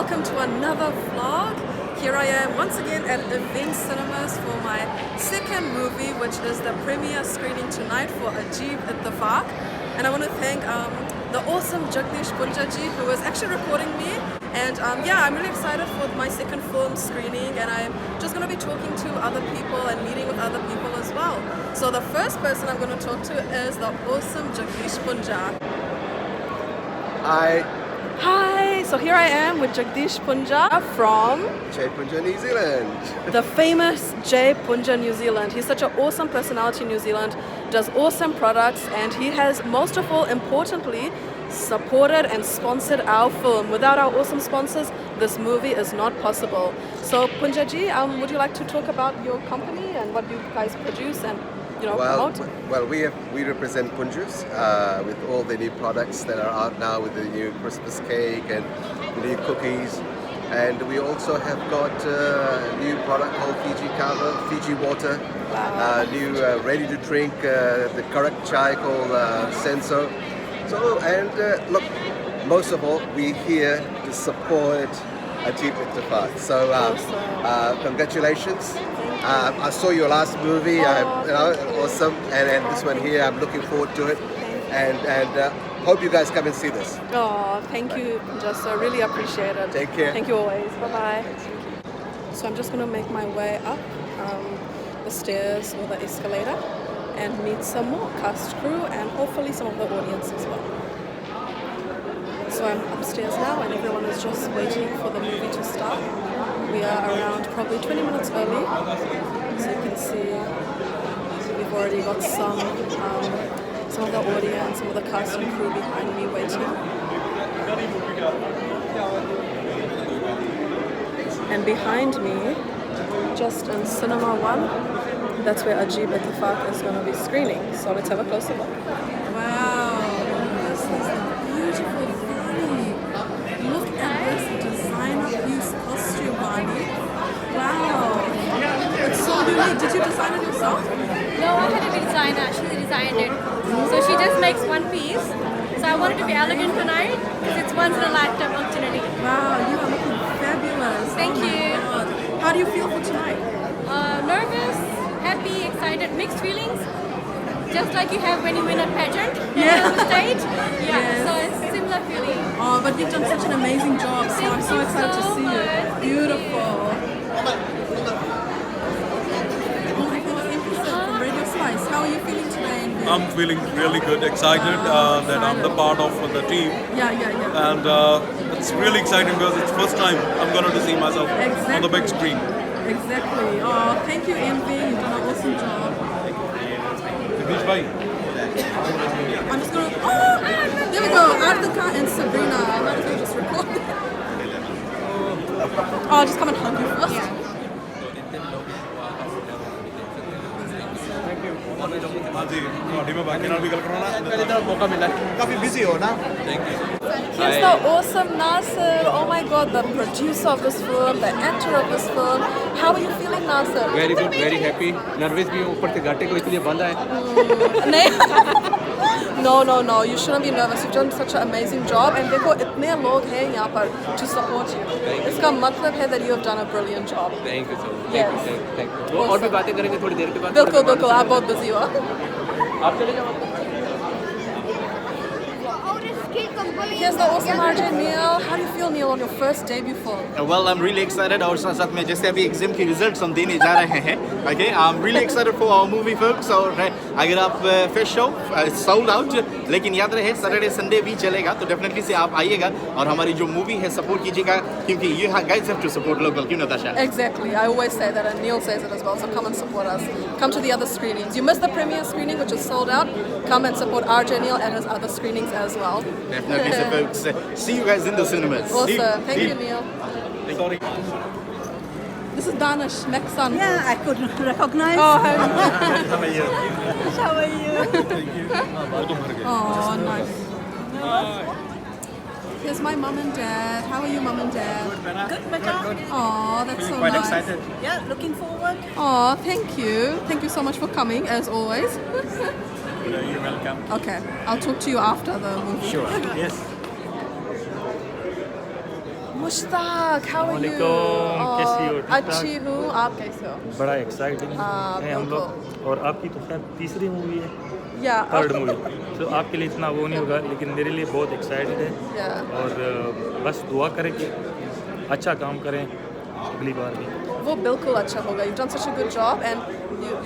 welcome to another vlog. Here I am once again at Event Cinemas for my second movie, which is the premiere screening tonight for Ajeeb Ittifaq. And I want to thank the awesome Jagdish Punjaji, who is actually recording me. And yeah, I'm really excited for my second film screening, and I'm just going to be talking to other people and meeting with other people as well. So the first person I'm going to talk to is the awesome Jagdish Punja. Hi, so here I am with Jagdish Punja from Jai Punja, New Zealand. the famous Jai Punja, New Zealand. He's such an awesome personality in New Zealand, does awesome products, and he has, most of all, importantly, supported and sponsored our film. Without our awesome sponsors, this movie is not possible. So Punjaji, would you like to talk about your company and what you guys produce and promote? Well, we represent Punjus with all the new products that are out now, with the new Christmas cake and the new cookies. And we also have got a new product called Fiji Kava, Fiji Water, new ready to drink, the correct chai called Senso. So, and look, most of all, we're here to support Ajeeb Ittifaq. So, congratulations. I saw your last movie, awesome, and this one here, I'm looking forward to it, and hope you guys come and see this. Oh, thank you, just really appreciate it. Take care. Thank you always. Bye-bye. So I'm just going to make my way up the stairs or the escalator and meet some more cast crew and hopefully some of the audience as well. So I'm upstairs now and everyone is just waiting for the movie to start. We are around probably 20 minutes early. So you can see we've already got some of the audience, some of the cast and crew behind me waiting. And behind me, just in Cinema 1, that's where Ajeeb Ittifaq is going to be screening. So let's have a closer look. Wow, this is a beautiful body. Look at this designer piece costume body. Wow, it's so unique. Did you design it yourself? No, I had a designer. She designed it. So she just makes one piece. So I wanted to be elegant tonight because it's once in a lifetime opportunity. Wow, you are looking fabulous. Thank you. God. How do you feel for tonight? Nervous, happy, excited, mixed feelings. Just like you have when you win a pageant on the stage. Yeah, Yes. so it's a similar feeling. Oh, but you've done such an amazing job, so I'm Thank so you excited to so see much. it. Beautiful. Oh my God, Empress from Radio Spice, how are you feeling today? I'm feeling really good, excited that I'm the part of the team, Yeah. and it's really exciting because it's first time I'm going to see myself on the big screen. Exactly. Oh, thank you, MV. You've done an awesome job. Jagdish bhai, I'm just gonna. Oh, there we go. Ardhika and Sabrina. I might as well just record. Oh, just come and hug you first. हाँ जी, ਤੁਹਾਡੀ ਮੈਂ ਬਾਕੀ ਨਾਲ ਵੀ ਗੱਲ ਕਰਾਉਣਾ पहले तो मौका मिला काफी बिजी हो ना Here's the awesome Nasir. Oh my God, the producer of this film, the actor of this film. How are you feeling, Nasir? Very good very happy nervous भी हूँ ऊपर से घाटे को इसलिए बंदा है No, you shouldn't be nervous. You've done such an amazing job. And देखो इतने लोग हैं यहाँ पर to support you. इसका मतलब है that you have done a brilliant job. Thank you so Yes. Thank you और भी बातें करेंगे थोड़ी देर के बाद बिल्कुल आप बहुत busy हो. आप चले जाओ Here's the awesome RJ Neil. How do you feel, Neil, on your first debut film? Well, I'm really excited. और साथ साथ में जैसे अभी एग्जाम की रिजल्ट्स हम देने जा रहे हैं, okay? I'm really excited for our movie folks. और अगर आप फर्स्ट शो sold out, लेकिन याद रहे सैटरडे संडे भी चलेगा, तो डेफिनेटली से आप आइएगा और हमारी जो मूवी है सपोर्ट कीजिएगा, क्योंकि you guys have to support local, क्यों Natasha? Exactly. I always say that, and Neil says it as well. So come and support us. Come to the other screenings. You missed the premiere screening, which is sold out. Come and support RJ Neil at his other screenings as well. Definitely, so folks. See you guys in the cinemas. Awesome. Thank you, Neil. Sorry. This is Danish, next son. Yeah, I couldn't recognize. Oh, hi. How are you? How are you? Oh, nice. Here's my mum and dad. How are you, mum and dad? Good, Beta. Oh, that's so Quite nice. excited. Yeah, looking forward. Oh, thank you. Thank you so much for coming, as always. You're welcome. Okay, I'll talk to you after the movie. Sure. Yes. Mushtaq, how are you? वालेकुम, कैसी हो? ठीक-ठाक? अच्छी हूँ, आप कैसे हो? बड़ा एक्साइटिंग हाँ, है हम लोग, और आपकी तो खैर तीसरी मूवी है, या थर्ड मूवी, तो आपके लिए इतना वो नहीं होगा, लेकिन मेरे लिए बहुत एक्साइटेड है। या और बस दुआ करें कि अच्छा काम करें अगली बार भी। वो बिल्कुल अच्छा होगा. You've done such a good job and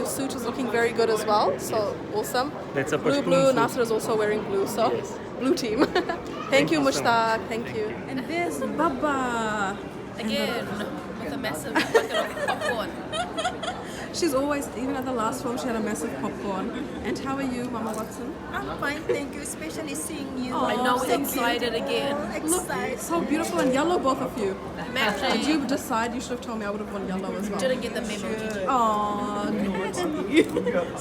your suit is looking very good as well. So awesome. That's a blue, Pashtun blue. suit. Nasser is also wearing blue. So Yes. blue team. Thank you, you so Mushtaq. Thank you. And there's Baba. Again, with a massive bucket of popcorn. She's always, even at the last film, she had a massive popcorn. And how are you, Mama Watson? I'm fine, thank you. Especially seeing you. Oh, I know we're thank you. excited again. Look, Excited. so beautiful and yellow, both of you. Matching. Did you decide? You should have told me. I would have worn yellow as well. Didn't get the memo, Gigi. Oh, naughty.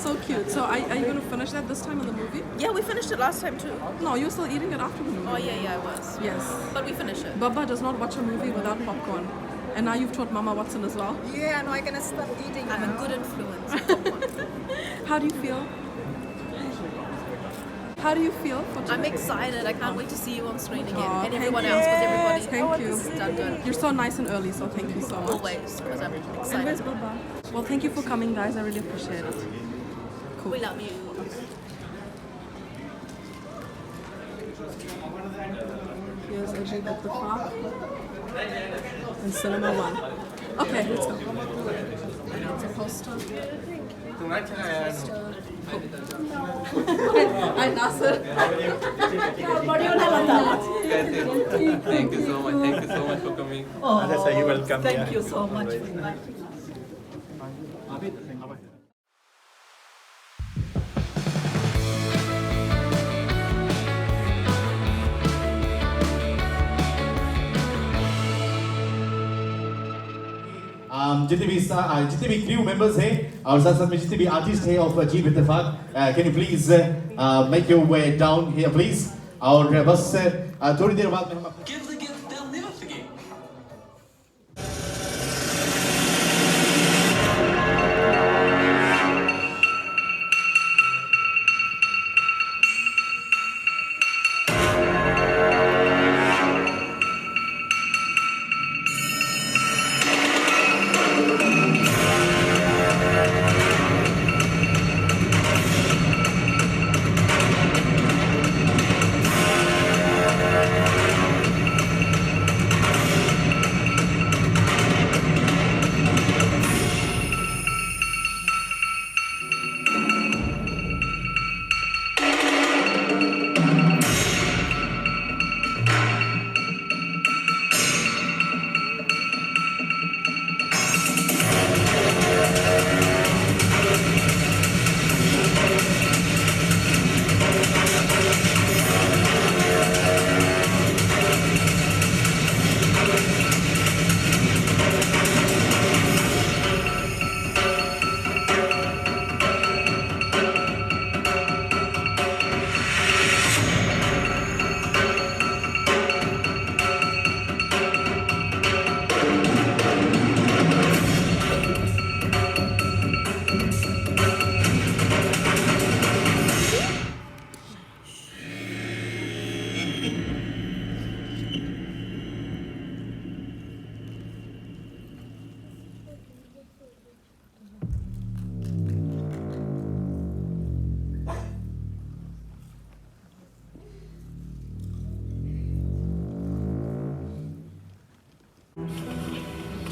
So cute. So are you going to finish that this time in the movie? Yeah, we finished it last time too. No, you're still eating it after the movie. Oh yeah, I was. Yes. But we finished it. Baba does not watch a movie without popcorn. And now you've taught Mama Watson as well. Yeah, no, I'm gonna stop eating. I'm a now. good influence. How do you feel? How do you feel for I'm today? excited. I can't wait to see you on screen again. Aw, And thank everyone you. else, because everybody Thank you. done good. You're so nice and early, so thank you so much. Always, because I'm And where's excited. Baba? Well, thank you for coming, guys. I really appreciate it. Cool. We love you. Here's Ajay at the park. And Cinema One. Okay, let's go. It's a poster. Hi, Nasser. Thank you so much. Thank you so much for coming. Thank you so much for inviting. जितने भी crew members हैं और साथ साथ में जितने भी artist हैं ऑफ अजीब इत्तेफाक, can you please make your way down here please. और बस थोड़ी देर बाद में हम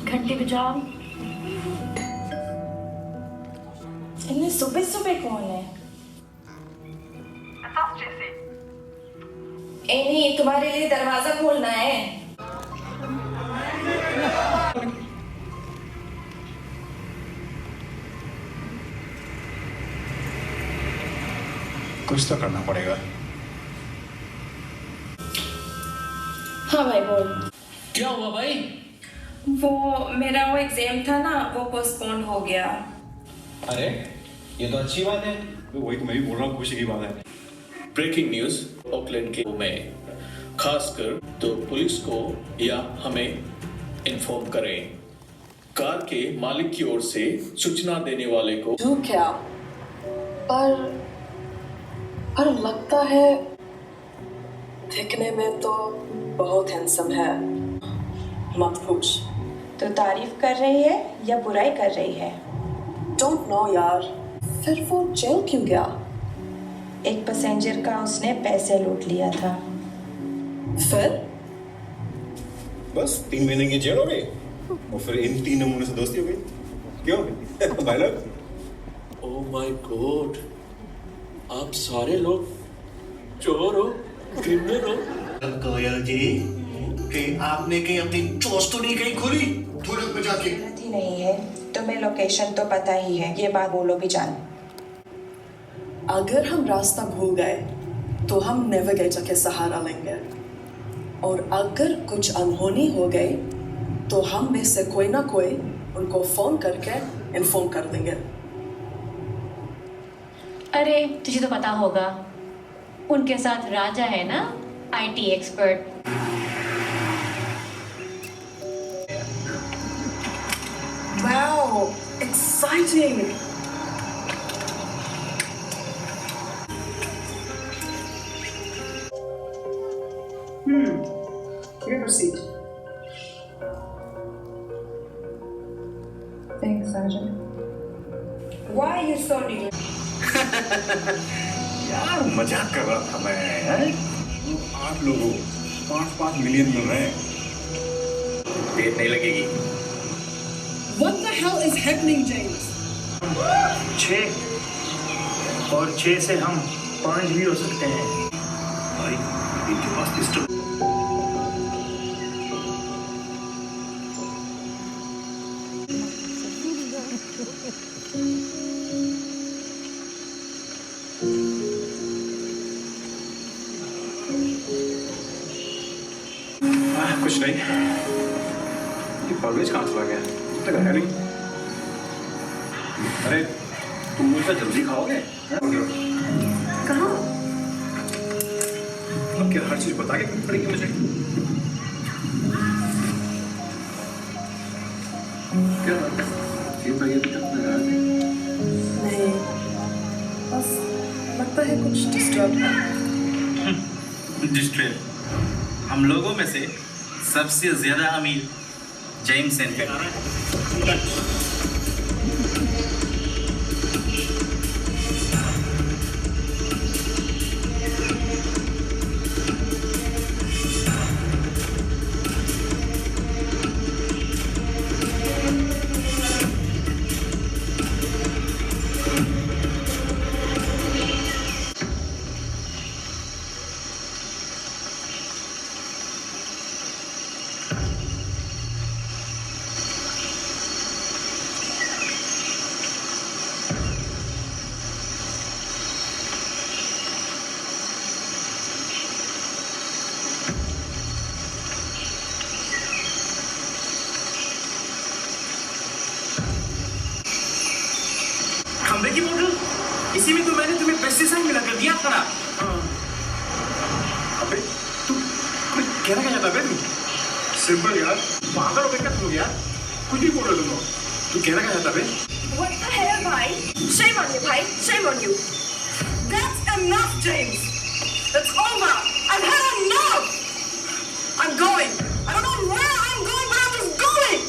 घंटी बजाओ। इतने सुबह सुबह कौन है? नहीं, तुम्हारे लिए दरवाजा खोलना है। कुछ तो करना पड़ेगा। हाँ भाई बोल। क्या हुआ भाई? वो मेरा वो एग्जाम था ना, वो पोस्टपोन हो गया। अरे ये तो अच्छी बात है। वही तो मैं भी बोल रहा हूँ, खुशी की बात है। ब्रेकिंग न्यूज ऑकलैंड के में खासकर तो पुलिस को या हमें इन्फॉर्म करें। कार के मालिक की ओर से सूचना देने वाले को जो क्या पर लगता है दिखने में तो बहुत हैंडसम है। मत पूछ। तो तारीफ कर रही है या बुराई कर रही है? डोंट नो यार, फिर वो जेल क्यों गया? एक पैसेंजर का उसने पैसे लूट लिया था। फिर? बस 3 महीने की जेल हो गई और फिर इन 3 नमूने से दोस्ती हो गई। क्यों भाई लोग? ओह माय गॉड, आप सारे लोग चोर हो, क्रिमिनल हो। गोयल जी, कहीं आपने कहीं अपनी चोस तो नहीं कहीं खोली तुरंत में जाके? गलत ही नहीं है, तुम्हें लोकेशन तो पता ही है, ये बात बोलो भी जान। अगर हम रास्ता भूल गए तो हम नेविगेटर के सहारा लेंगे, और अगर कुछ अनहोनी हो गई तो हम में से कोई ना कोई उनको फोन करके इन्फॉर्म कर देंगे। अरे तुझे तो पता होगा, उनके साथ राजा है ना, IT expert. Wow, exciting! Take a seat. Thanks, Sergeant. Why are you so new? यार मजाक कर रहा था मैं, हैं? 8 लोगों 5-5 मिलियन मिल रहे हैं। देर नहीं लगेगी। What the hell is happening, James? 6 और 6 से हम 5 भी हो सकते हैं। भाई इनके पास पिस्टल। कुछ नहीं, ये परवेज कहाँ चला गया? अब तक आया नहीं। अरे तुम मुझसे जल्दी खाओगे? कहाँ? अब क्या हर चीज बता के क्यों पड़ेगी मुझे? क्या क्यों भाई अभी तक नहीं आया? नहीं, बस लगता है कुछ डिस्टर्ब है। डिस्ट्रेस। हम लोगों में से सबसे ज्यादा अमीर जेम्स सेन पे। खंबे की बोतल, इसी में तो मैंने तुम्हें पेस्टिसाइड मिला कर दिया था ना। अबे तू कहना क्या चाहता है तू? सिंपल यार, पागल हो गए क्या तुम यार? कुछ भी बोल रहे तुम लोग। तू कहना क्या चाहता है? What the hell, bhai? Shame on you, bhai. Shame on you. That's enough, James. That's over. I've had enough. I'm going. I don't know where I'm going, but I'm just going.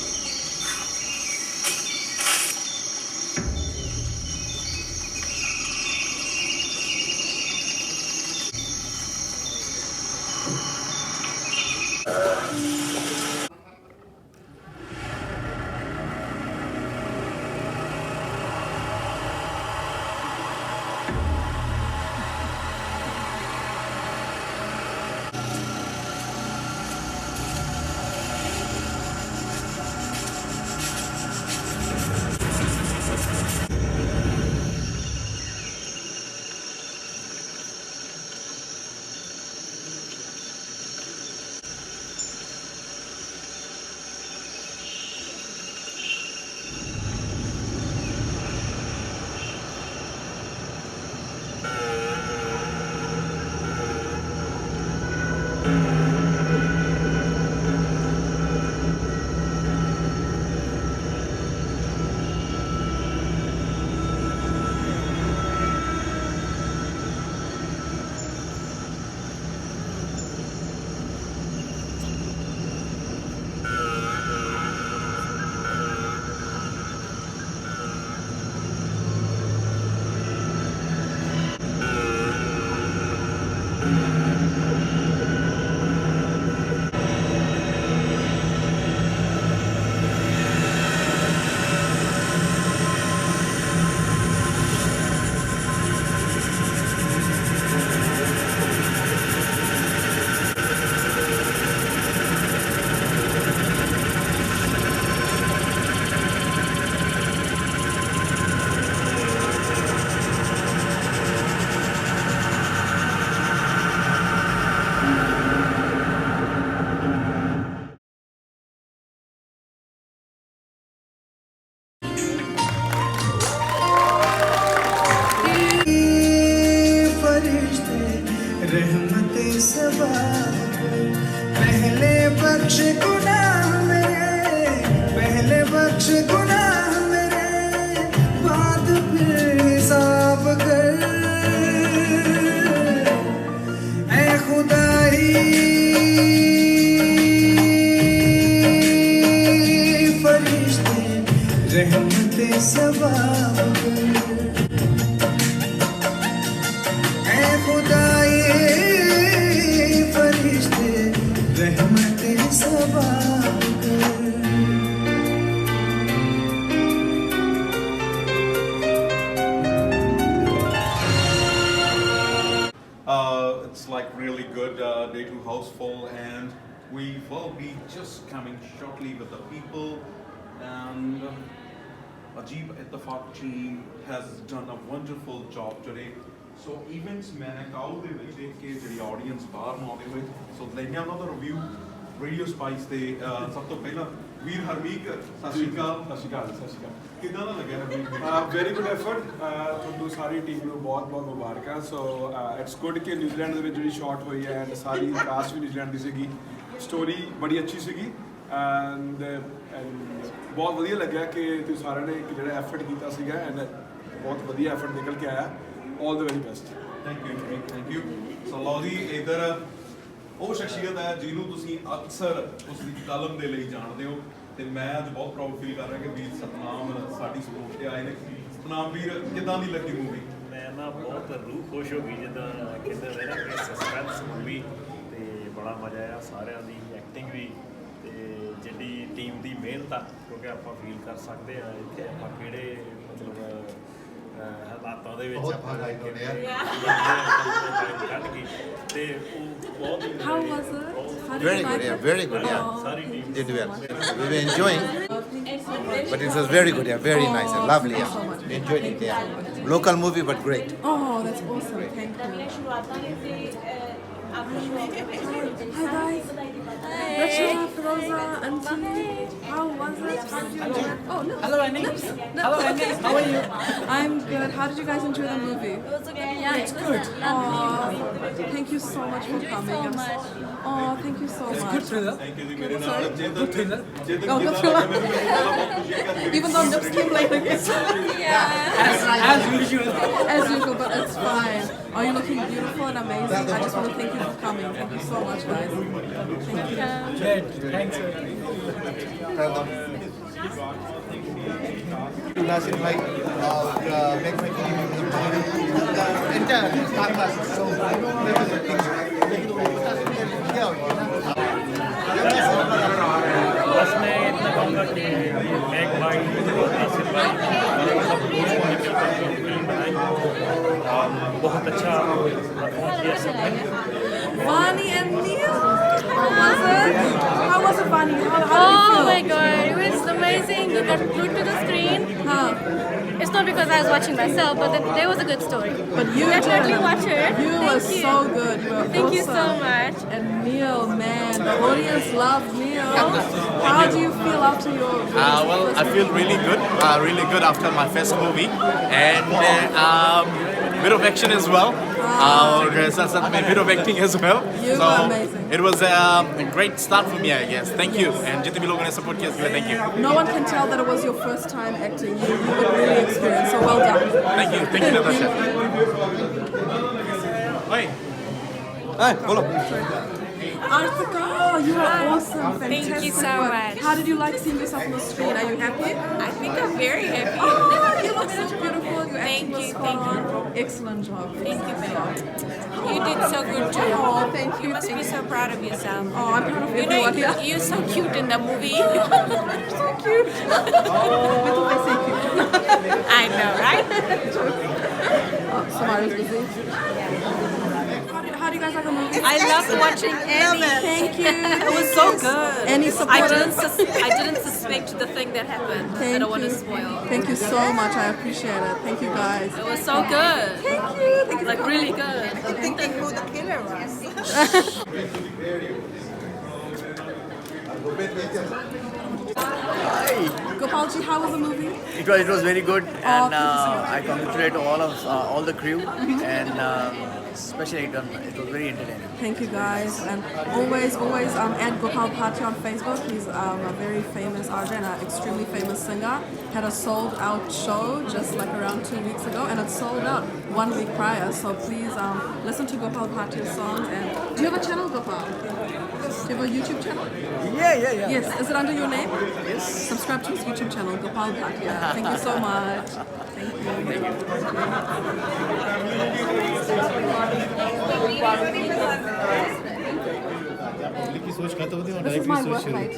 really good. Day 2 house full, and we will be just coming shortly with the people. And Ajeeb Ittifaq team has done a wonderful job today. So events मैंने cow दे विच देख के ਜਿਹੜੀ audience ਬਾਹਰ ਨੂੰ ਆਉਂਦੇ ਹੋਏ ਸੋ ਲੈਣੇ ਉਹਨਾਂ ਦਾ ਰਿਵਿਊ ਰੇਡੀਓ ਸਪਾਈਸ ਤੇ ਸਭ ਤੋਂ ਪਹਿਲਾਂ ਵੀਰ ਹਰਮੀਕ ਸਤਿ ਸ਼੍ਰੀ ਅਕਾਲ ਕਿੱਦਾਂ ਦਾ ਲੱਗਿਆ ਹਰਮੀਕ ਵੈਰੀ ਗੁੱਡ ਐਫਰਟ ਤੁਹਾਨੂੰ ਸਾਰੀ ਟੀਮ ਨੂੰ ਬਹੁਤ ਬਹੁਤ ਮੁਬਾਰਕਾਂ ਸੋ ਇਟਸ ਗੁੱਡ ਕਿ ਨਿਊਜ਼ੀਲੈਂਡ ਦੇ ਵਿੱਚ ਜਿਹੜੀ ਸ਼ਾਟ ਹੋਈ ਹੈ ਐਂਡ ਸਾਰੀ ਕਾਸਟ ਵੀ ਨਿਊਜ਼ੀਲੈਂਡ ਦੀ ਸੀਗੀ ਸਟੋਰੀ ਬੜੀ ਅੱਛੀ ਸੀਗੀ ਐਂਡ ਬਹੁਤ ਵਧੀਆ ਲੱਗਿਆ ਕਿ ਤੁਸੀਂ ਸਾਰਿਆਂ ਨੇ ਇੱਕ ਜਿਹੜਾ ਐਫਰਟ ਕੀਤਾ ਸੀਗਾ ਐਂਡ ਬਹੁਤ ਵਧੀਆ ਐਫਰਟ ਨਿਕਲ ਕੇ ਆਇਆ all the very best thank you so ਲਓ ਜੀ ਇਧਰ ਉਹ ਸ਼ਖਸੀਅਤ ਹੈ ਜਿਹਨੂੰ ਤੁਸੀਂ ਅਕਸਰ ਉਸ ਦੀ ਕਲਮ ਦੇ ਲਈ ਜਾਣਦੇ ਹੋ ਤੇ ਮੈਂ ਅੱਜ ਬਹੁਤ ਪ੍ਰਾਊਡ ਫੀਲ ਕਰ ਰਿਹਾ ਕਿ ਵੀਰ ਸਤਨਾਮ ਸਾਡੀ ਸਪੋਰਟ ਤੇ ਆਏ ਨੇ ਸਤਨਾਮ ਵੀਰ ਕਿੱਦਾਂ ਦੀ ਲੱਗੀ ਮੂਵੀ ਮੈਂ ਨਾ ਬਹੁਤ ਰੂਹ ਖੁਸ਼ ਹੋ ਗਈ ਜਿੱਦਾਂ ਕਹਿੰਦੇ ਨੇ ਨਾ ਕਿ ਸਸਪੈਂਸ ਮੂਵੀ ਤੇ ਬੜਾ ਮਜ਼ਾ ਆਇਆ ਸਾਰਿਆਂ ਦੀ ਐਕਟਿੰਗ ਵੀ ਤੇ ਜਿਹੜੀ ਟੀਮ ਦੀ ਮਿਹਨਤ ਆ ਕਿਉਂਕਿ ਆਪਾਂ ਫੀਲ ਕਰ ਸਕਦੇ ਆ ਇੱਥੇ ਆਪਾਂ ਕਿਹੜੇ ਮਤਲਬ ਹਾਲਾਤਾਂ ਦੇ ਵਿੱਚ ਆਪਾਂ ਕੱਢ ਕੇ ਤੇ ਉਹ ਬਹੁਤ ਹੀ How was it? Very good, yeah, very good, yeah. Sorry team Did well. We were enjoying, but it was very good, yeah, very nice and lovely, yeah. We enjoyed it, yeah. Local movie, but great. Oh, that's awesome. Thank you. Hi guys. Rachel, Firoza, Auntie. How was it? How did you enjoy it? Oh, no. Hello, Annie. Hello, Annie. How are you? I'm good. How did you guys enjoy the movie? It was okay. Yeah, it's good. Oh, thank you so much for coming. Oh, thank you so much. It's good thriller. Thank you. Good thriller. Oh, good thriller. Even though Nips came late again. Yeah. As usual. As usual, but it's fine. Oh, you're looking beautiful and amazing. I just want to thank you for coming. Thank you so much, guys. Thank you. Great. Thanks. Nasir bhai, make my team entire star class. So बस मैं इतना कहूँगा कि Mac भाई नासिर भाई सब दोस्त मिलकर फिल्म बनाई बहुत अच्छा परफॉर्म किया सबने Vani and Neil. How was it? How was it, Vani? How did you feel? Oh my god, it was amazing. We got glued to the screen. It's not because I was watching myself, but there was a good story. But you definitely watch it. You were so good. You were Thank you so awesome. much. And Neil, man, the audience loved Neil. How do you feel after your? Well, I feel really good after my first movie, and bit of action as well. A bit of acting as well. You so were amazing. it was a great start for me, I guess. Thank you, and जितने भी लोगों ने support किया इसके लिए thank you. No one can tell that it was your first time acting. You were really experienced. So well done. Thank you, Natasha. Hi. Hi, hello. Arthika, you are awesome. Fantastic. Thank you so work. much. How did you like seeing yourself on the screen? Are you happy? I think I'm very happy. Oh, you look such beautiful. You Thank actually you, spot thank on. Excellent job. Thank you, babe. You did so good too. Oh, thank you. You must be so proud of yourself. Oh, I'm proud of everyone here. You're so cute in the movie. So cute. Little I say cute. I know, right? Samara's busy. How do you guys like the movie? I loved watching Annie. Thank you. It was so good. Any support? I didn't suspect the thing that happened. I don't want to spoil. Thank you so much. I appreciate it. Thank you guys. It was so good. Thank you. Thank you. Like really good. Thinking who the killer was. Gopalji, how was the movie? It was very good, and thank you so much. I congratulate all the crew, and especially it was very entertaining. Thank you guys, and always add Gopal Bhatia on Facebook. He's a very famous artist and an extremely famous singer. Had a sold out show just like around 2 weeks ago, and it sold out 1 week prior. So please listen to Gopal Bhatia's songs. And do you have a channel, Gopal? Do you have a YouTube channel? Yeah. Yes. Is it under your name? Yes. Subscribe to his YouTube channel, Gopal Bhatia. Thank you so much. Thank This is my workmate.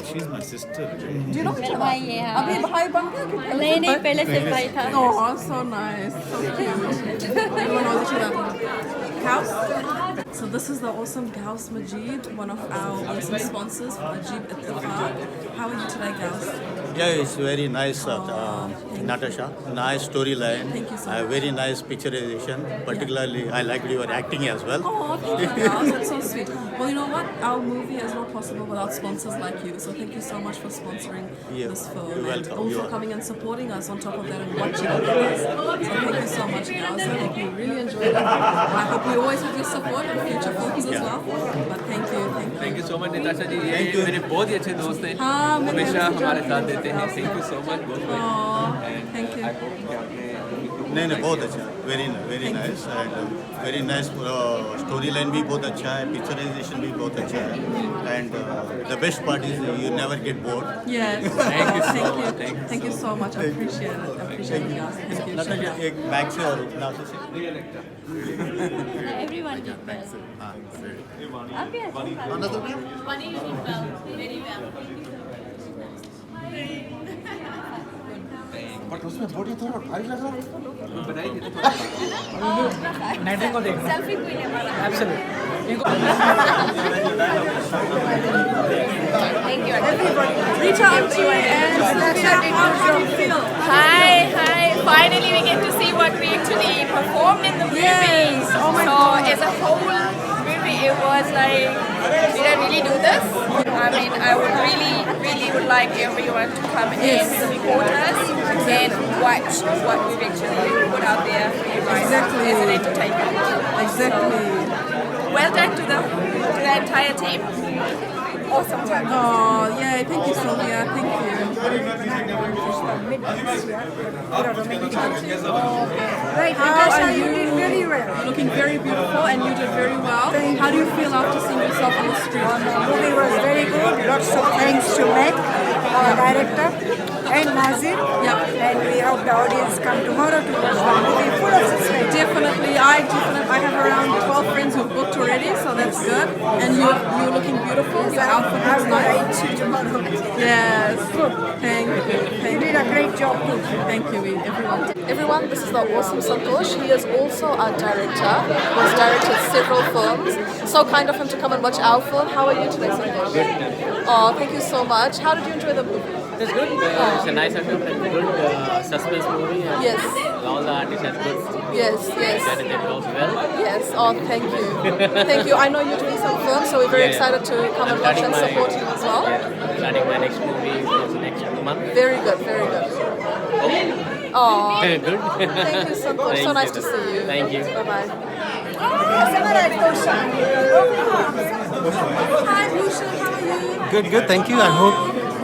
She's my sister. Do you know each other? Yeah. अभी भाई बन गया कि नहीं नहीं पहले से भाई था. Oh, so nice, so cute. Everyone knows each other. House? So this is the awesome Gauss Majid, one of our awesome sponsors for Ajib Ittifaq. How are you today, Gauss? Yeah, it's very nice, Natasha. Nice storyline. Thank you so much. Very nice picturization. Particularly, I liked your acting as well. Oh, thank you, Gauss. That's so sweet. Well, you know what? Our movie is not possible without sponsors like you. So thank you so much for sponsoring this film. You're welcome. And also coming and supporting us on top of that and watching us. So thank you so much, Gauss. I think we really enjoyed it. I hope we always have your support in future films as well. But thank you. Thank you so much, Natasha जी. ये मेरे बहुत ही अच्छे दोस्त हैं. हाँ, हमेशा हमारे साथ देते हैं. Thank you so much. Thank you. नहीं बहुत अच्छा. Very nice and very nice. Storyline भी बहुत अच्छा है. Picturization भी बहुत अच्छा है. And the best part is you never get bored. Yes. Thank you. Thank you so much. I appreciate it. I appreciate it, guys. Thank you. Natasha एक bag से और नाते से. Everyone did well. Bunny did well. Very well. But उसमें body थोड़ा भारी लग रहा है. बनाई नाइटिंग को देखना. Selfie queen हमारा. Absolutely. Thank you. Rita Auntie and Sasha, how do you feel? Hi. Finally we get to see what we actually performed in the movie. Yes. Oh my God. As a whole movie, it was like, did I really do this? I mean, I would really would like everyone to come and support us and watch what we've actually put out there for you guys as an entertainment. Exactly. So, well done to the entire team. Awesome work. Oh, yeah. Thank you, Sylvia. Thank you. Right, How Natasha, are you did very well. You're looking very beautiful and you did very well. How do you feel after seeing yourself on the street? The movie was very good. Lots of thanks to Matt, our director, and Nazir. Yeah. And we hope the audience come tomorrow to watch the movie full of suspense. Definitely. I have around 12 friends who've booked already, so that's good. And you're looking beautiful. Your outfit looks nice. Yes. Thank you. You did a great job. Thank you, everyone. Everyone, this is the awesome Santosh. He is also our director, who has directed several films. So kind of him to come and watch our film. How are you today, Santosh? Good. Oh, thank you so much. How did you enjoy the movie? It's good. It's a nice and good suspense movie. And Yes. All the artists are good. Yes. They did also well. Yes. Oh, thank you. Thank you. I know you're doing some films, so we're very excited to come and watch and support you as well. I'm starting my next movie next month. Very good. Very good. Oh. Good. Thank you, Santosh. So nice to see you. Thank you. Bye-bye. Hi, Bhushan. How are you? Good. Thank you.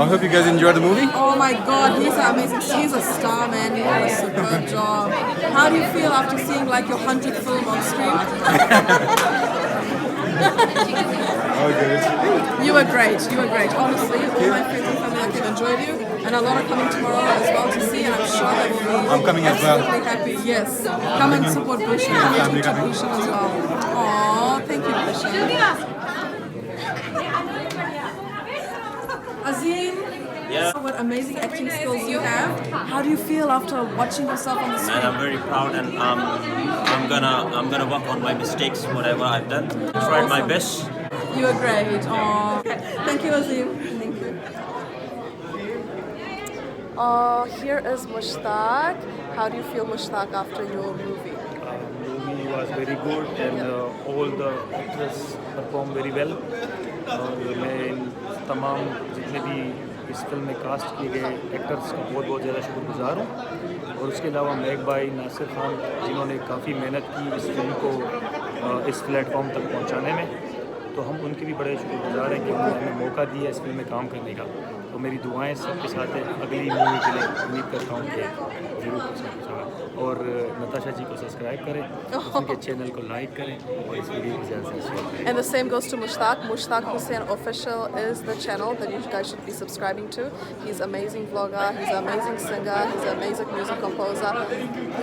I hope you guys enjoyed the movie. Oh my God, he's amazing. He's a star, man. He did a superb job. How do you feel after seeing like your 100th film on stream? Oh, good. You were great. Honestly, all my friends and family like enjoyed you, and a lot are coming tomorrow as well to see, and I'm sure they will be I'm coming as well. absolutely happy. Yes, come and support Bhushan. Come and support Bhushan as well. Aww, thank you, Bhushan. Azim, what amazing acting skills you have. How do you feel after watching yourself on the screen? Man, I'm very proud, and I'm gonna work on my mistakes, whatever I've done. Tried my best. You were great. Aww. Thank you, Azim. Thank you. Here is Mushtaq. How do you feel, Mushtaq, after your movie? Movie was very good, and all the actors performed very well. मैं इन तमाम जितने भी इस film में cast किए गए actors का बहुत ज़्यादा शुक्रगुजार हूँ, और उसके अलावा मेघ भाई, नासिर खान, जिन्होंने काफ़ी मेहनत की इस फिल्म को इस प्लेटफॉर्म तक पहुँचाने में, तो हम उनके भी बड़े शुक्रगुजार हैं कि उन्होंने हमें मौका दिया इस फिल्म में काम करने का। तो मेरी दुआएं सबके साथ हैं अगली मूवी के लिए। उम्मीद करता हूँ कि जरूर कुछ ना कुछ होगा। और नताशा जी को सब्सक्राइब करें, उनके चैनल को लाइक करें और इस वीडियो को ज़्यादा से शेयर करें। And the same goes to Mushtaq. Mushtaq Hussain Official is the channel that you guys should be subscribing to. He's an amazing vlogger, he's an amazing singer, he's an amazing music composer.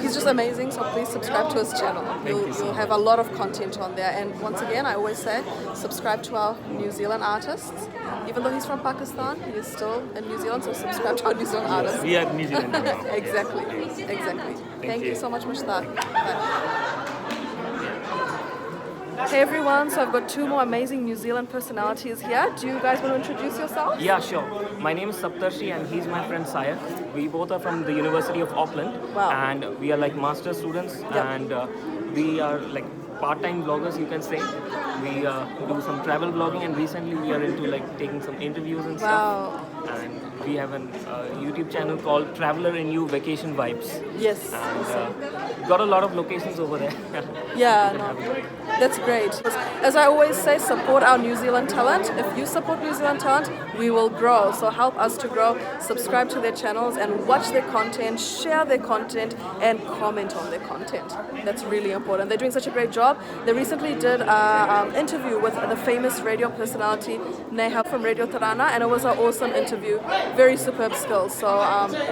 He's just amazing, so please subscribe to his channel. You'll have a lot of content on there. And once again, I always say, subscribe to our New Zealand artists. Even though he's from Pakistan, he is still in New Zealand, so subscribe to our New Zealand artists. We are New Zealand now. Exactly. Thank you so much, Mushtaq. Bye. Hey everyone, so I've got two more amazing New Zealand personalities here. Do you guys want to introduce yourselves? Yeah, sure. My name is Saptarshi and he's my friend Sayak. We both are from the University of Auckland. Wow. And we are like master students and we are like part-time bloggers, you can say. We do some travel blogging and recently we are into like taking some interviews and stuff. And we have a YouTube channel called Traveler in You Vacation Vibes. Yes. And got a lot of locations over there. Yeah, no, that's great. As I always say, support our New Zealand talent. If you support New Zealand talent, we will grow. So help us to grow. Subscribe to their channels and watch their content, share their content, and comment on their content. That's really important. They're doing such a great job. They recently did an interview with the famous radio personality Neha from Radio Tarana, and it was an awesome interview. Very superb skills. So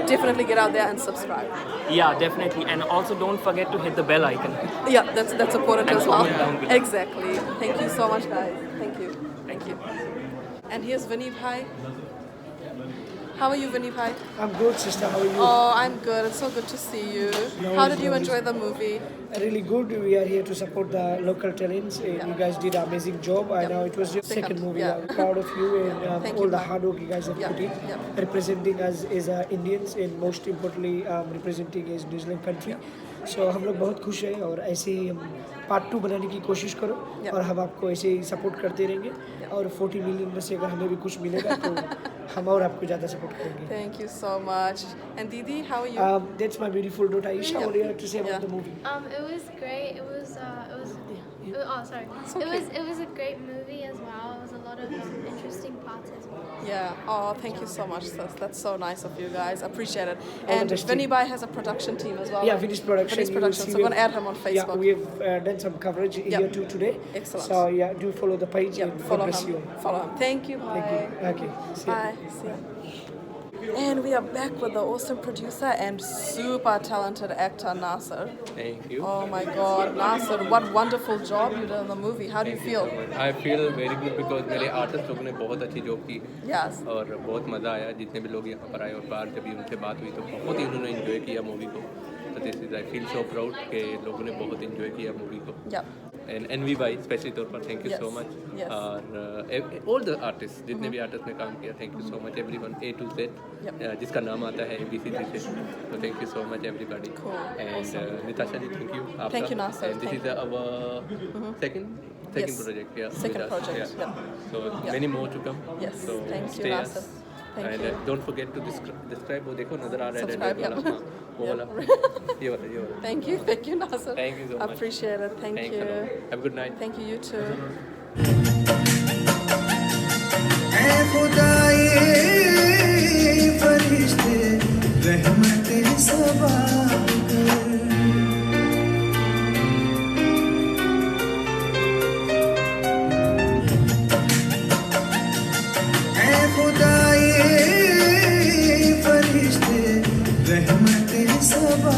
definitely get out there and subscribe. Yeah, definitely. And also don't forget to hit the bell icon. Yeah, that's important And as well. comment down below. Exactly. Thank you so much, guys. Thank you. Thank you. And here's Vinny Bhai. How are you, Vinny Bhai? I'm good, sister. How are you? Oh, I'm good. It's so good to see you. How did you enjoy the movie? Really good. We are here to support the local talents. You guys did an amazing job. I know it was your second movie. Yeah. I'm proud of you and Thank all you, the Bhai. hard work you guys have put in. Representing us as Indians and most importantly representing as New Zealand country. So हम लोग बहुत खुश हैं और ऐसे ही हम part 2 बनाने की कोशिश करो और हम आपको ऐसे ही सपोर्ट करते रहेंगे और 40 मिलियन में से अगर हमें भी कुछ मिलेगा तो हम और आपको ज़्यादा सपोर्ट करेंगे. Thank you so much. And Didi, how are you? That's my beautiful daughter Aisha. What do you have to say about the movie? It was great. It was sorry. okay. It was a great movie as well. It was a lot of interesting parts as well. Yeah. Oh, thank you so much, sis. That's so nice of you guys. Appreciate it. All the And best Vinny team. Bhai has a production team as well. Yeah, right? Vinny's production. Vinny's You will production. see So we I'm gonna have- add him on Facebook. Yeah, we have done some coverage here too today. Excellent. So yeah, do follow the page and God Follow bless him. you. Follow him. Thank you. Bye. Thank you. Okay. See ya. Bye. See ya. And we are back with the awesome producer and super talented actor Nasser. Thank you. Oh my God, Nasser! What wonderful job you did in the movie. How do you feel? I feel very good because मेरे artist लोगों ने बहुत अच्छी job की Yes. और बहुत मज़ा आया जितने भी लोग यहाँ पर आए और बाहर जब भी उनसे बात हुई तो बहुत ही उन्होंने एंजॉय किया मूवी को. तो this is I feel so proud कि लोगों ने बहुत एंजॉय किया मूवी को. Yeah. एंड एनवी भाई स्पेशली तौर पर thank you Yes. So much. Yes. और ऑल द आर्टिस्ट जितने भी आर्टिस्ट ने काम किया thank you so much everyone A to Z जिसका नाम आता है ABCD से. तो thank you so much everybody. And Nitasha ji thank you. Thank you, Nasser. And this Thank is our second Yes. project. Yeah. Second with us. project, Yeah. yeah. So Yeah. many more to come. Yes. So Thank you, stay Nasser. us. Thank And you. don't forget to describe. वो देखो नजर आ रहा है Subscribe, red वाला. yeah. हाँ, वो वाला. ये वाला ये वाला. Thank you, Nasser. Thank you so much. Appreciate it. Thank Thanks you. a lot. Have a good night. Thank you. You too. ऐ खुदाए फरिश्ते रहमते सबा कर ऐ खुदाए फरिश्ते रहमते सबा